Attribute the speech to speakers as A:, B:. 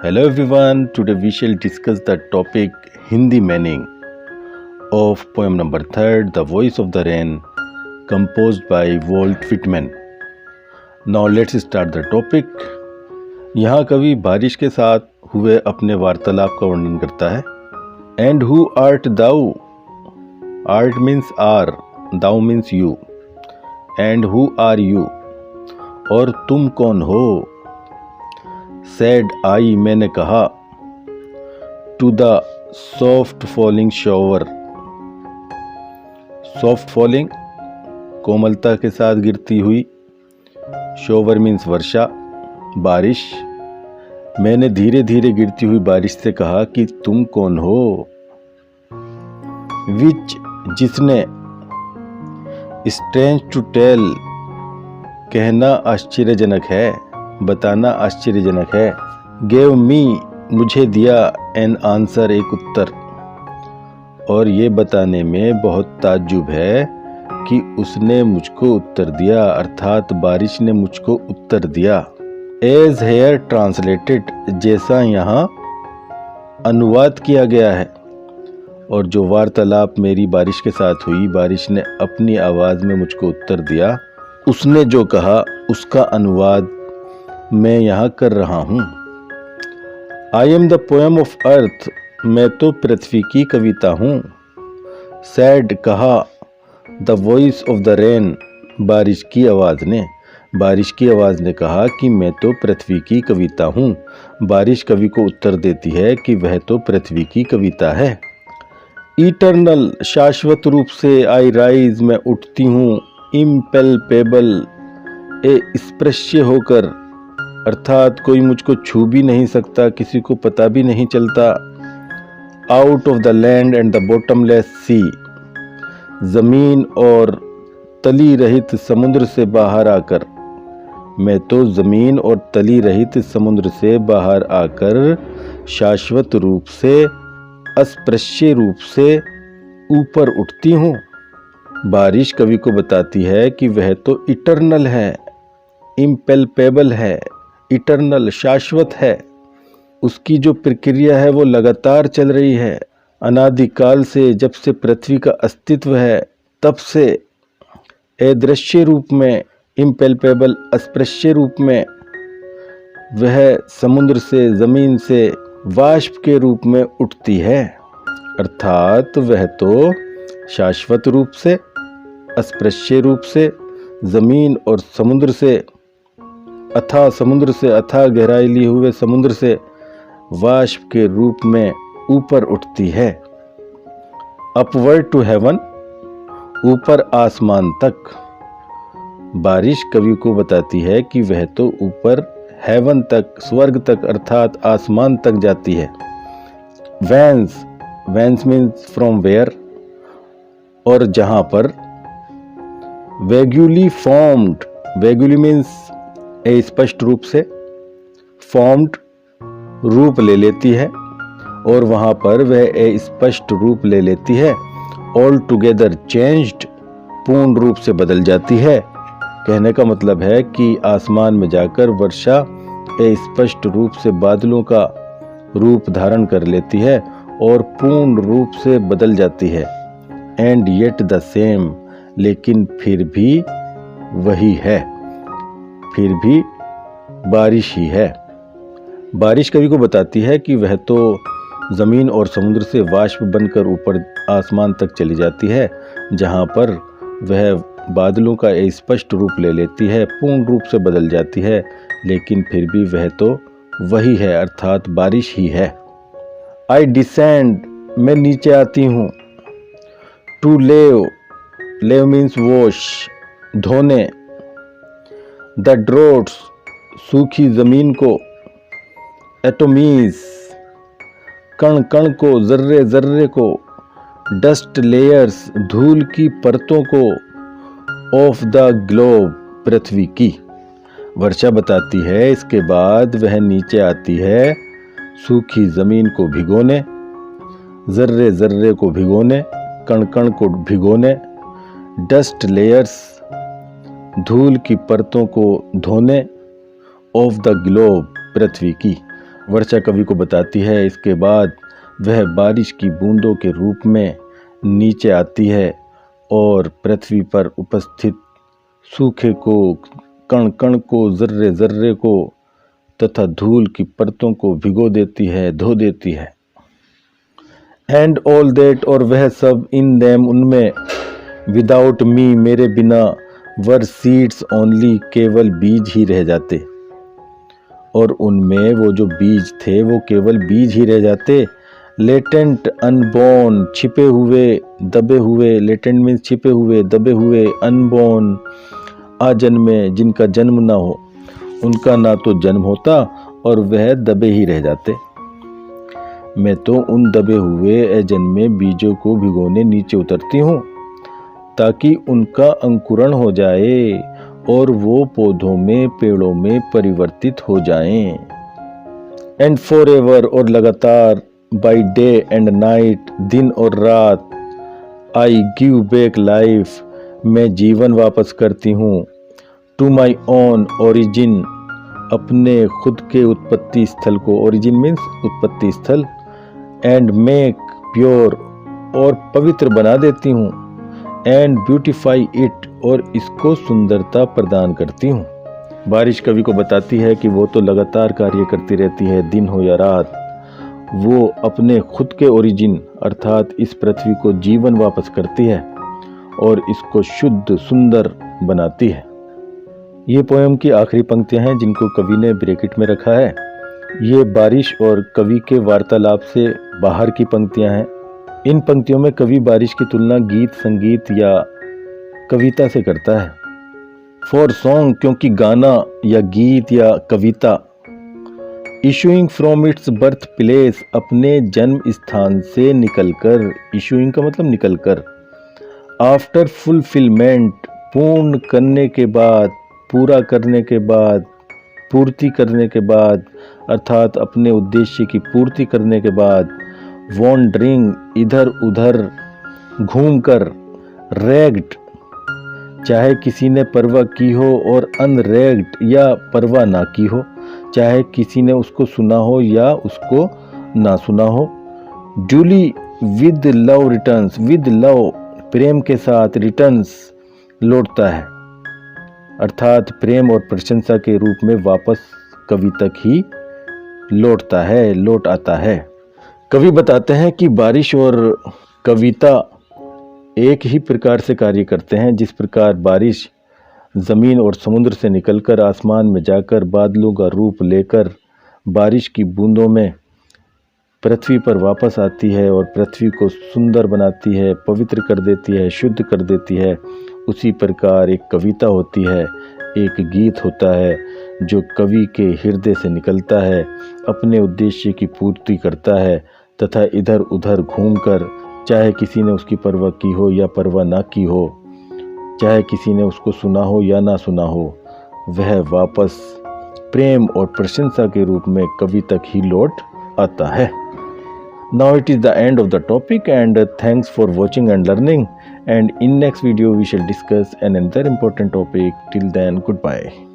A: Hello everyone, today we shall discuss the topic Hindi meaning of poem number 3, The Voice of the Rain, composed by Walt Whitman. Now let's start the topic. यहाँ कवि बारिश के साथ हुए अपने वार्तालाप का वर्णन करता है. And who art thou? Art means are, thou means you. And who are you? और तुम कौन हो? Said I, मैंने कहा, to the soft falling shower. Soft falling, कोमलता के साथ गिरती हुई. Shower means वर्षा, बारिश. मैंने धीरे धीरे गिरती हुई बारिश से कहा कि तुम कौन हो. Which, जिसने, strange to tell, कहना आश्चर्यजनक है, बताना आश्चर्यजनक है. Gave me, मुझे दिया, an answer, एक उत्तर. और ये बताने में बहुत ताज्जुब है कि उसने मुझको उत्तर दिया, अर्थात बारिश ने मुझको उत्तर दिया. As here translated, जैसा यहाँ अनुवाद किया गया है. और जो वार्तालाप मेरी बारिश के साथ हुई, बारिश ने अपनी आवाज़ में मुझको उत्तर दिया. उसने जो कहा उसका अनुवाद मैं यहाँ कर रहा हूँ. I am the poem of earth, मैं तो पृथ्वी की कविता हूँ. Said, कहा, the voice of the rain, बारिश की आवाज़ ने. बारिश की आवाज़ ने कहा कि मैं तो पृथ्वी की कविता हूँ. बारिश कवि को उत्तर देती है कि वह तो पृथ्वी की कविता है. इटर्नल, शाश्वत रूप से. आई राइज, मैं उठती हूँ. इम्पेल्पेबल, स्पर्श्य होकर, अर्थात कोई मुझको छू भी नहीं सकता, किसी को पता भी नहीं चलता. Out of the land and the bottomless sea, ज़मीन और तली रहित समुद्र से बाहर आकर. मैं तो ज़मीन और तली रहित समुद्र से बाहर आकर शाश्वत रूप से, अस्पृश्य रूप से ऊपर उठती हूँ. बारिश कवि को बताती है कि वह तो इटर्नल है, इम्पेल्पेबल है, इटर्नल, शाश्वत है. उसकी जो प्रक्रिया है वो लगातार चल रही है. अनादिकाल से, जब से पृथ्वी का अस्तित्व है तब से, अदृश्य रूप में, इम्पेल्पेबल, अस्पृश्य रूप में, वह समुद्र से, ज़मीन से वाष्प के रूप में उठती है. अर्थात वह तो शाश्वत रूप से, अस्पृश्य रूप से, ज़मीन और समुद्र से, अथाह समुद्र से, अथाह गहराई लिए हुए समुद्र से वाष्प के रूप में ऊपर उठती है. अपवर्ड टू हेवन, ऊपर आसमान तक. बारिश कवि को बताती है कि वह तो ऊपर हेवन तक, स्वर्ग तक, अर्थात आसमान तक जाती है. Whence, whence means from where, और जहाँ पर. वेग्यूली फॉर्म्ड, वेग्यूली मीन्स स्पष्ट रूप से, फॉर्म्ड रूप ले लेती है, और वहाँ पर वह स्पष्ट रूप ले लेती है. ऑल टुगेदर चेंज्ड, पूर्ण रूप से बदल जाती है. कहने का मतलब है कि आसमान में जाकर वर्षा स्पष्ट रूप से बादलों का रूप धारण कर लेती है और पूर्ण रूप से बदल जाती है. एंड येट द सेम, लेकिन फिर भी वही है, फिर भी बारिश ही है. बारिश कवि को बताती है कि वह तो ज़मीन और समुद्र से वाष्प बनकर ऊपर आसमान तक चली जाती है, जहाँ पर वह बादलों का स्पष्ट रूप ले लेती है, पूर्ण रूप से बदल जाती है, लेकिन फिर भी वह तो वही है, अर्थात बारिश ही है. आई डिसेंड, मैं नीचे आती हूँ. टू लेव, लेव मीन्स वॉश, धोने. द ड्रोट्स, सूखी ज़मीन को. एटोमीज, कण कण को, जर्रे जर्रे को. डस्ट लेयर्स, धूल की परतों को. ऑफ द ग्लोब, पृथ्वी की. वर्षा बताती है इसके बाद वह नीचे आती है सूखी ज़मीन को भिगोने, जर्रे जर्रे को भिगोने, कण कण को भिगोने. डस्ट लेयर्स, धूल की परतों को धोने. ऑफ द ग्लोब, पृथ्वी की. वर्षा कवि को बताती है। इसके बाद वह बारिश की बूंदों के रूप में नीचे आती है और पृथ्वी पर उपस्थित सूखे को, कण कण को, जर्रे जर्रे को तथा धूल की परतों को भिगो देती है, धो देती है। एंड ऑल दैट, और वह सब, इन देम, उनमें, विदाउट मी, मेरे बिना, वर सीड्स ओनली, केवल बीज ही रह जाते। और उनमें वो जो बीज थे वो केवल बीज ही रह जाते। लेटेंट, अनबोर्न, छिपे हुए, दबे हुए। लेटेंट मीन्स छिपे हुए, दबे हुए। अनबोर्न, आजन्मे, जिनका जन्म ना हो, उनका ना तो जन्म होता और वह दबे ही रह जाते। मैं तो उन दबे हुए अजन्मे बीजों को भिगोने नीचे उतरती हूँ ताकि उनका अंकुरण हो जाए और वो पौधों में, पेड़ों में परिवर्तित हो जाएं। एंड फॉरएवर, और लगातार, बाय डे एंड नाइट, दिन और रात, आई गिव बैक लाइफ, मैं जीवन वापस करती हूँ, टू माई ओन ओरिजिन, अपने खुद के उत्पत्ति स्थल को, ओरिजिन मीन्स उत्पत्ति स्थल, एंड मेक प्योर, और पवित्र बना देती हूँ, एंड ब्यूटिफाई इट, और इसको सुंदरता प्रदान करती हूँ। बारिश कवि को बताती है कि वो तो लगातार कार्य करती रहती है, दिन हो या रात। वो अपने खुद के ओरिजिन अर्थात इस पृथ्वी को जीवन वापस करती है और इसको शुद्ध, सुंदर बनाती है। ये पोएम की आखिरी पंक्तियां हैं जिनको कवि ने ब्रैकेट में रखा है। ये बारिश और कवि के वार्तालाप से बाहर की पंक्तियां हैं। इन पंक्तियों में कवि बारिश की तुलना गीत, संगीत या कविता से करता है। फॉर सॉन्ग, क्योंकि गाना या गीत या कविता, issuing from its birth place, अपने जन्म स्थान से निकलकर, इशूइंग का मतलब निकलकर, आफ्टर फुलफिलमेंट, पूर्ण करने के बाद, पूरा करने के बाद, पूर्ति करने के बाद, अर्थात अपने उद्देश्य की पूर्ति करने के बाद, वॉन्डरिंग, इधर उधर घूमकर, रैग्ड, चाहे किसी ने परवाह की हो, और अनरैग्ड, या परवाह ना की हो, चाहे किसी ने उसको सुना हो या उसको ना सुना हो। Duly, with love returns, with love, प्रेम के साथ, रिटर्न्स, लौटता है, अर्थात प्रेम और प्रशंसा के रूप में वापस कवि तक ही लौटता है, लौट आता है। कवि बताते हैं कि बारिश और कविता एक ही प्रकार से कार्य करते हैं। जिस प्रकार बारिश ज़मीन और समुद्र से निकलकर आसमान में जाकर बादलों का रूप लेकर बारिश की बूंदों में पृथ्वी पर वापस आती है और पृथ्वी को सुंदर बनाती है, पवित्र कर देती है, शुद्ध कर देती है, उसी प्रकार एक कविता होती है, एक गीत होता है जो कवि के हृदय से निकलता है, अपने उद्देश्य की पूर्ति करता है तथा इधर उधर घूमकर, चाहे किसी ने उसकी परवाह की हो या परवाह ना की हो, चाहे किसी ने उसको सुना हो या ना सुना हो, वह वापस प्रेम और प्रशंसा के रूप में कवि तक ही लौट आता है। Now it is the end of the topic, and thanks for watching and learning, and in next video we shall discuss another important topic. Till then, goodbye.